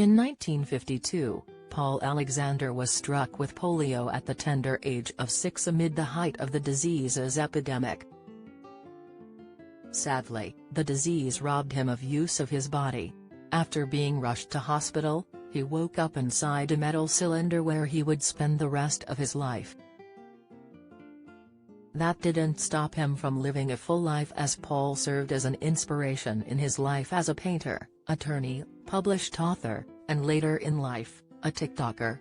In 1952, Paul Alexander was struck with polio at the tender age of 6 amid the height of the disease's epidemic. Sadly, the disease robbed him of use of his body. After being rushed to hospital, he woke up inside a metal cylinder where he would spend the rest of his life. That didn't stop him from living a full life, as Paul served as an inspiration in his life as a painter, attorney, published author, and later in life, a TikToker.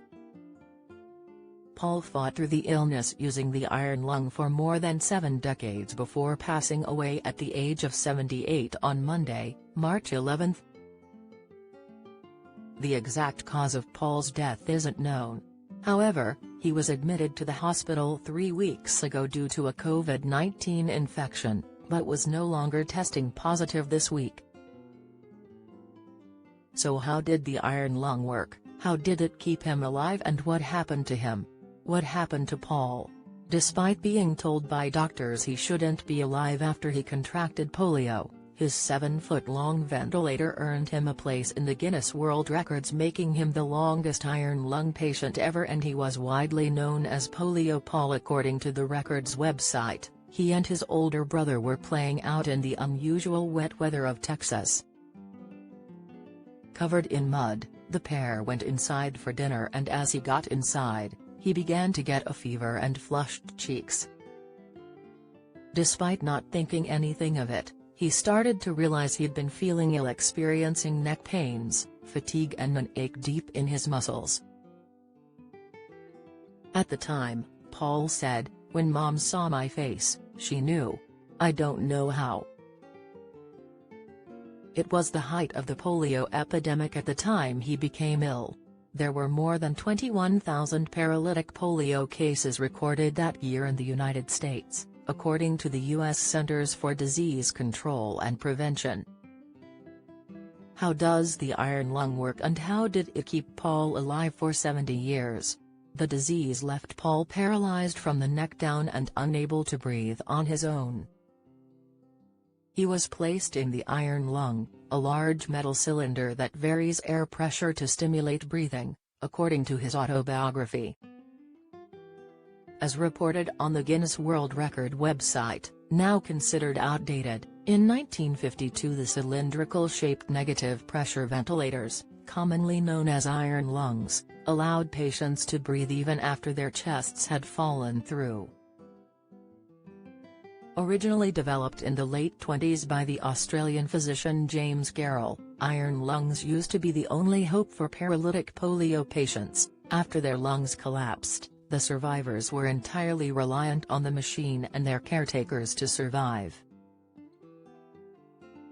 Paul fought through the illness using the iron lung for more than 7 decades before passing away at the age of 78 on Monday, March 11. The exact cause of Paul's death isn't known. However, he was admitted to the hospital 3 weeks ago due to a COVID-19 infection, but was no longer testing positive this week. So how did the iron lung work? How did it keep him alive, and what happened to him? What happened to Paul? Despite being told by doctors he shouldn't be alive after he contracted polio, his 7-foot-long ventilator earned him a place in the Guinness World Records, making him the longest iron lung patient ever, and he was widely known as Polio Paul. According to the record's website, he and his older brother were playing out in the unusual wet weather of Texas. Covered in mud, the pair went inside for dinner, and as he got inside, he began to get a fever and flushed cheeks. Despite not thinking anything of it, he started to realize he'd been feeling ill, experiencing neck pains, fatigue and an ache deep in his muscles. At the time, Paul said, "When Mom saw my face, she knew. I don't know how." It was the height of the polio epidemic at the time he became ill. There were more than 21,000 paralytic polio cases recorded that year in the United States, according to the U.S. Centers for Disease Control and Prevention. How does the iron lung work, and how did it keep Paul alive for 70 years? The disease left Paul paralyzed from the neck down and unable to breathe on his own. He was placed in the iron lung, a large metal cylinder that varies air pressure to stimulate breathing, according to his autobiography. As reported on the Guinness World Record website, now considered outdated, in 1952 the cylindrical-shaped negative pressure ventilators, commonly known as iron lungs, allowed patients to breathe even after their chests had fallen through. Originally developed in the late 1920s by the Australian physician James Garrell, iron lungs used to be the only hope for paralytic polio patients. After their lungs collapsed, the survivors were entirely reliant on the machine and their caretakers to survive.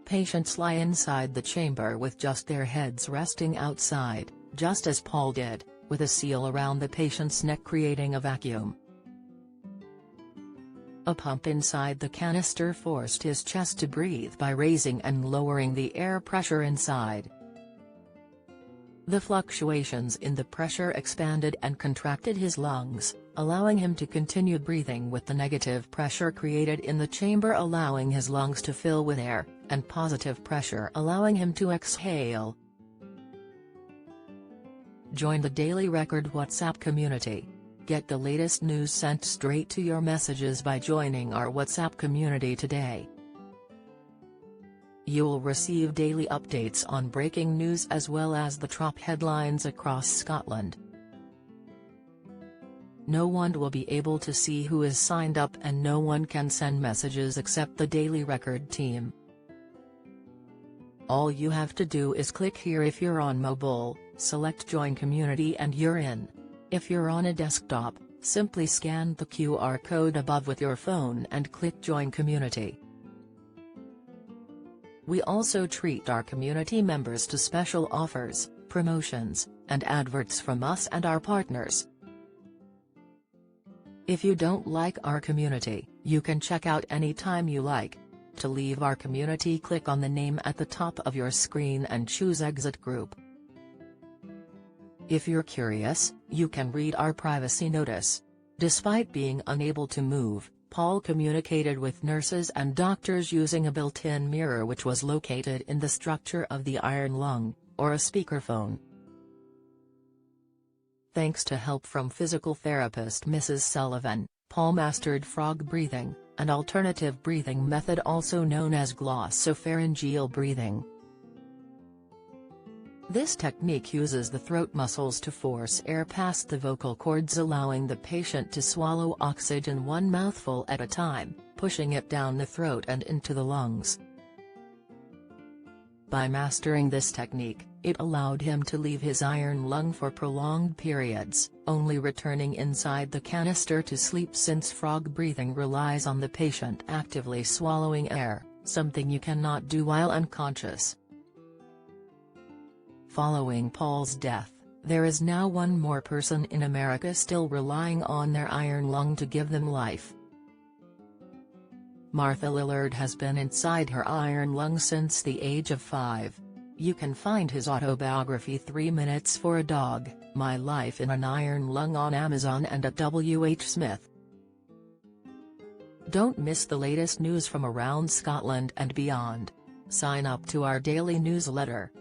Patients lie inside the chamber with just their heads resting outside, just as Paul did, with a seal around the patient's neck creating a vacuum. A pump inside the canister forced his chest to breathe by raising and lowering the air pressure inside. The fluctuations in the pressure expanded and contracted his lungs, allowing him to continue breathing with the negative pressure created in the chamber allowing his lungs to fill with air, and positive pressure allowing him to exhale. Join the Daily Record WhatsApp community. Get the latest news sent straight to your messages by joining our WhatsApp community today. You'll receive daily updates on breaking news as well as the top headlines across Scotland. No one will be able to see who is signed up, and no one can send messages except the Daily Record team. All you have to do is click here. If you're on mobile, select Join Community and you're in. If you're on a desktop, simply scan the QR code above with your phone and click Join Community. We also treat our community members to special offers, promotions, and adverts from us and our partners. If you don't like our community, you can check out anytime you like. To leave our community, click on the name at the top of your screen and choose Exit Group. If you're curious, you can read our privacy notice. Despite being unable to move, Paul communicated with nurses and doctors using a built-in mirror which was located in the structure of the iron lung, or a speakerphone. Thanks to help from physical therapist Mrs. Sullivan, Paul mastered frog breathing, an alternative breathing method also known as glossopharyngeal breathing. This technique uses the throat muscles to force air past the vocal cords, allowing the patient to swallow oxygen one mouthful at a time, pushing it down the throat and into the lungs. By mastering this technique, it allowed him to leave his iron lung for prolonged periods, only returning inside the canister to sleep, since frog breathing relies on the patient actively swallowing air, something you cannot do while unconscious. Following Paul's death, there is now one more person in America still relying on their iron lung to give them life. Martha Lillard has been inside her iron lung since the age of 5. You can find his autobiography 3 Minutes for a Dog, My Life in an Iron Lung on Amazon and at W.H. Smith. Don't miss the latest news from around Scotland and beyond. Sign up to our daily newsletter.